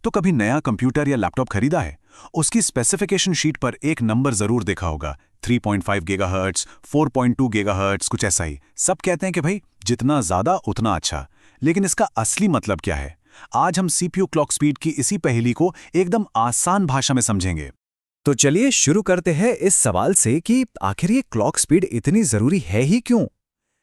तो कभी नया कंप्यूटर या लैपटॉप खरीदा है? उसकी स्पेसिफिकेशन शीट पर एक नंबर जरूर देखा होगा, 3.5 गीगाहर्ट्ज, 4.2 गीगाहर्ट्ज, कुछ ऐसा ही। सब कहते हैं कि भाई जितना ज्यादा उतना अच्छा। लेकिन इसका असली मतलब क्या है? आज हम सीपीयू क्लॉक स्पीड की इसी पहेली को एकदम आसान भाषा में समझेंगे। तो चलिए शुरू करते हैं इस सवाल से कि आखिर ये क्लॉक स्पीड इतनी जरूरी है ही क्यों।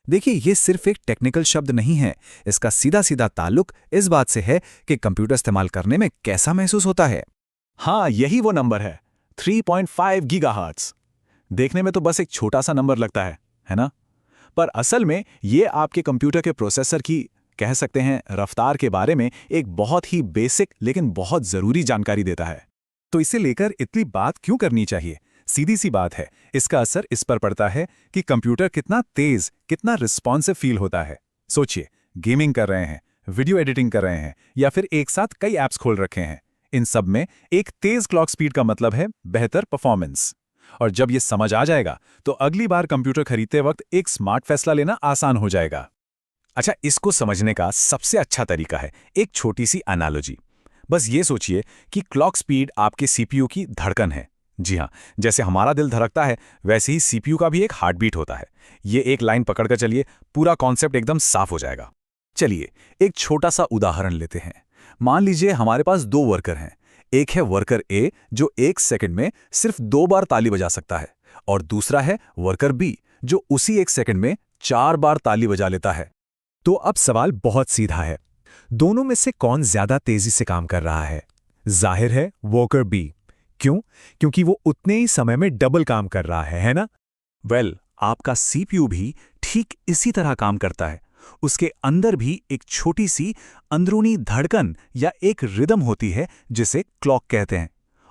देखिए, ये सिर्फ एक टेक्निकल शब्द नहीं है। इसका सीधा सीधा ताल्लुक इस बात से है कि कंप्यूटर इस्तेमाल करने में कैसा महसूस होता है। हाँ, यही वो नंबर है, 3.5 गीगाहर्ट्ज। देखने में तो बस एक छोटा सा नंबर लगता है ना? पर असल में ये आपके कंप्यूटर के प्रोसेसर की, कह सकते हैं, रफ्तार के बारे में एक बहुत ही बेसिक लेकिन बहुत जरूरी जानकारी देता है। तो इसे लेकर इतनी बात क्यों करनी चाहिए? सीधी सी बात है, इसका असर इस पर पड़ता है कि कंप्यूटर कितना तेज, कितना रिस्पॉन्सिव फील होता है। सोचिए, गेमिंग कर रहे हैं, वीडियो एडिटिंग कर रहे हैं या फिर एक साथ कई ऐप्स खोल रखे हैं। इन सब में एक तेज क्लॉक स्पीड का मतलब है बेहतर परफॉर्मेंस। और जब ये समझ आ जाएगा तो अगली बार कंप्यूटर खरीदते वक्त एक स्मार्ट फैसला लेना आसान हो जाएगा। अच्छा, इसको समझने का सबसे अच्छा तरीका है एक छोटी सी एनालॉजी। बस ये सोचिए कि क्लॉक स्पीड आपके सीपीयू की धड़कन है। जी हाँ, जैसे हमारा दिल धड़कता है वैसे ही सीपीयू का भी एक हार्ट बीट होता है। ये एक लाइन पकड़कर चलिए, पूरा कॉन्सेप्ट एकदम साफ हो जाएगा। चलिए एक छोटा सा उदाहरण लेते हैं। मान लीजिए हमारे पास दो वर्कर हैं। एक है वर्कर ए जो 1 सेकंड में सिर्फ 2 बार ताली बजा सकता है, और दूसरा है वर्कर बी जो उसी 1 सेकंड में 4 बार ताली बजा लेता है। तो अब सवाल बहुत सीधा है, दोनों में से कौन ज्यादा तेजी से काम कर रहा है? जाहिर है वर्कर बी। क्यों? क्योंकि वो उतने ही समय में डबल काम कर रहा है ना? आपका सीपीयू भी ठीक इसी तरह काम करता है। उसके अंदर भी एक छोटी सी अंदरूनी धड़कन या एक रिदम होती है जिसे क्लॉक कहते हैं,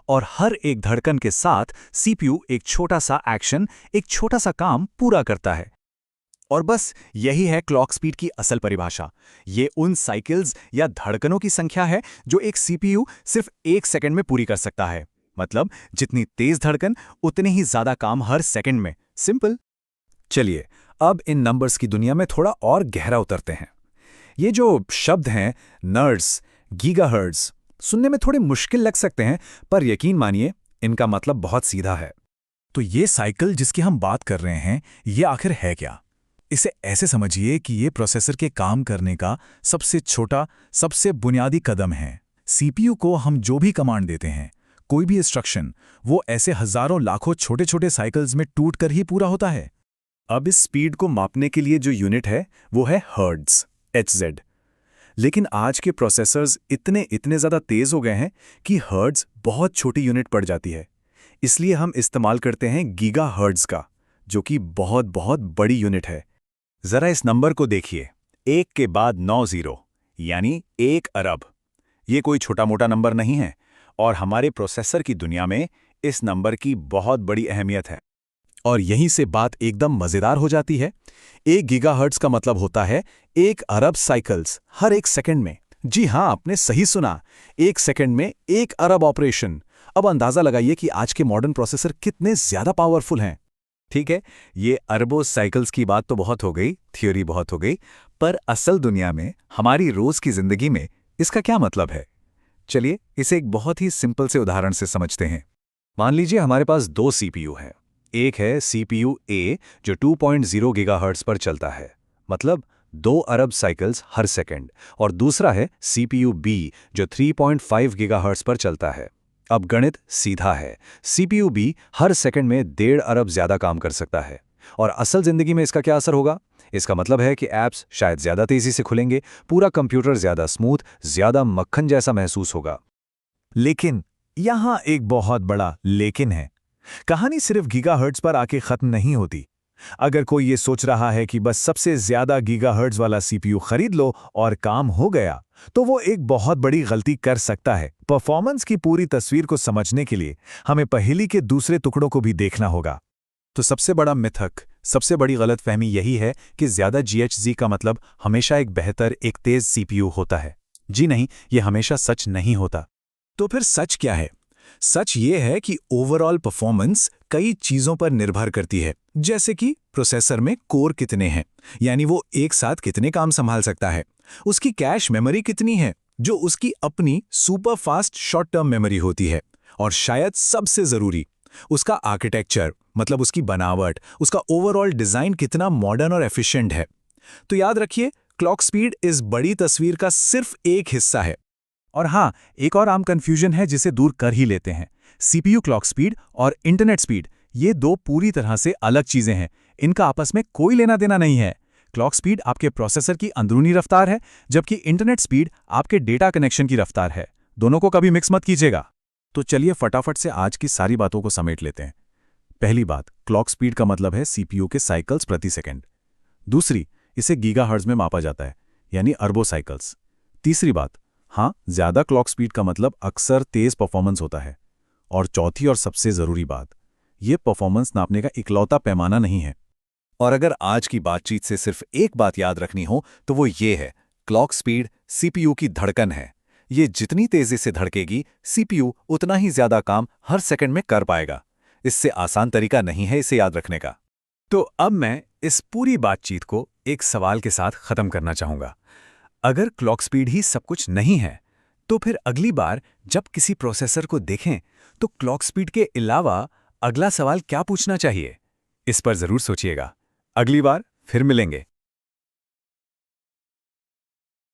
और हर एक धड़कन के साथ सीपीयू एक छोटा सा एक्शन, एक छोटा सा काम पूरा करता है। और बस यही है क्लॉक स्पीड की असल परिभाषा। ये उन साइकिल्स या धड़कनों की संख्या है जो एक सीपीयू सिर्फ 1 सेकंड में पूरी कर सकता है। मतलब जितनी तेज धड़कन उतने ही ज्यादा काम हर सेकंड में। सिंपल। चलिए अब इन नंबर्स की दुनिया में थोड़ा और गहरा उतरते हैं। ये जो शब्द हैं नर्ड्स, गीगाहर्ट्ज, सुनने में थोड़े मुश्किल लग सकते हैं, पर यकीन मानिए इनका मतलब बहुत सीधा है। तो ये साइकिल जिसकी हम बात कर रहे हैं, ये आखिर है क्या? इसे ऐसे समझिए कि ये प्रोसेसर के काम करने का सबसे छोटा, सबसे बुनियादी कदम है। सीपीयू को हम जो भी कमांड देते हैं, कोई भी इंस्ट्रक्शन, वो ऐसे हजारों लाखों छोटे छोटे साइकिल्स में टूट कर ही पूरा होता है। अब इस स्पीड को मापने के लिए जो यूनिट है वो है हर्ट्ज, HZ। लेकिन आज के प्रोसेसर्स इतने ज़्यादा तेज हो गए हैं कि हर्ट्ज बहुत छोटी यूनिट पड़ जाती है। इसलिए हम इस्तेमाल करते हैं गीगाहर्ट्ज का, जो कि बहुत बहुत बड़ी यूनिट है। जरा इस नंबर को देखिए, 1 के बाद 9 जीरो, यानी 1 अरब। ये कोई छोटा मोटा नंबर नहीं है, और हमारे प्रोसेसर की दुनिया में इस नंबर की बहुत बड़ी अहमियत है। और यहीं से बात एकदम मजेदार हो जाती है। 1 गीगाहर्ट्ज का मतलब होता है 1 अरब साइकिल्स हर 1 सेकंड में। जी हाँ, आपने सही सुना, 1 सेकंड में 1 अरब ऑपरेशन। अब अंदाजा लगाइए कि आज के मॉडर्न प्रोसेसर कितने ज्यादा पावरफुल हैं। ठीक है, ये अरबों साइकिल्स की बात तो बहुत हो गई, थ्योरी बहुत हो गई, पर असल दुनिया में, हमारी रोज की जिंदगी में इसका क्या मतलब है? चलिए इसे एक बहुत ही सिंपल से उदाहरण से समझते हैं। मान लीजिए हमारे पास 2 सीपीयू हैं। एक है सीपीयू ए जो 2.0 गीगाहर्ट्ज पर चलता है, मतलब 2 अरब साइकिल्स हर सेकंड, और दूसरा है सीपीयू बी जो 3.5 गीगाहर्ट्ज पर चलता है। अब गणित सीधा है, सीपीयू बी हर सेकंड में 1.5 अरब ज्यादा काम कर सकता है। और असल जिंदगी में इसका क्या असर होगा? इसका मतलब है कि ऐप्स शायद ज्यादा तेजी से खुलेंगे, पूरा कंप्यूटर ज्यादा स्मूथ, ज्यादा मक्खन जैसा महसूस होगा। लेकिन यहां एक बहुत बड़ा लेकिन है। कहानी सिर्फ गीगाहर्ट्ज पर आके खत्म नहीं होती। अगर कोई ये सोच रहा है कि बस सबसे ज्यादा गीगाहर्ट्ज वाला सीपीयू खरीद लो और काम हो गया, तो वो एक बहुत बड़ी गलती कर सकता है। परफॉर्मेंस की पूरी तस्वीर को समझने के लिए हमें पहेली के दूसरे टुकड़ों को भी देखना होगा। तो सबसे बड़ा मिथक, सबसे बड़ी गलतफहमी यही है कि ज्यादा GHz का मतलब हमेशा एक बेहतर, एक तेज सीपीयू होता है। जी नहीं, ये हमेशा सच नहीं होता। तो फिर सच क्या है? सच ये है कि ओवरऑल परफॉर्मेंस कई चीजों पर निर्भर करती है, जैसे कि प्रोसेसर में कोर कितने हैं, यानी वो एक साथ कितने काम संभाल सकता है, उसकी कैश मेमोरी कितनी है, जो उसकी अपनी super fast short term memory होती है। और शायद सबसे ज़रूरी, उसका आर्किटेक्चर, मतलब उसकी बनावट, उसका ओवरऑल डिज़ाइन कितना मॉडर्न और एफिशिएंट है। तो याद रखिए, क्लॉक स्पीड इस बड़ी तस्वीर का सिर्फ एक हिस्सा है। और हाँ, एक और आम कंफ्यूजन है जिसे दूर कर ही लेते हैं। सीपीयू क्लॉक स्पीड और इंटरनेट स्पीड, ये दो पूरी तरह से अलग चीजें हैं। इनका आपस में कोई लेना देना नहीं है। क्लॉक स्पीड आपके प्रोसेसर की अंदरूनी रफ्तार है, जबकि इंटरनेट स्पीड आपके डेटा कनेक्शन की रफ्तार है। दोनों को कभी मिक्स मत कीजिएगा। तो चलिए फटाफट से आज की सारी बातों को समेट लेते हैं। पहली बात, क्लॉक स्पीड का मतलब है सीपीयू के साइकिल्स प्रति सेकंड। दूसरी, इसे गीगाहर्ट्ज में मापा जाता है, यानी अरबों साइकिल्स। तीसरी बात, हाँ, ज्यादा क्लॉक स्पीड का मतलब अक्सर तेज परफॉर्मेंस होता है। और चौथी और सबसे जरूरी बात, ये परफॉर्मेंस नापने का इकलौता पैमाना नहीं है। और अगर आज की बातचीत से सिर्फ एक बात याद रखनी हो तो वो ये है, क्लॉक स्पीड सीपीयू की धड़कन है। ये जितनी तेजी से धड़केगी, सीपीयू उतना ही ज्यादा काम हर सेकंड में कर पाएगा। इससे आसान तरीका नहीं है इसे याद रखने का। तो अब मैं इस पूरी बातचीत को एक सवाल के साथ खत्म करना चाहूंगा। अगर क्लॉक स्पीड ही सब कुछ नहीं है, तो फिर अगली बार जब किसी प्रोसेसर को देखें तो क्लॉक स्पीड के अलावा अगला सवाल क्या पूछना चाहिए? इस पर जरूर सोचिएगा। अगली बार फिर मिलेंगे।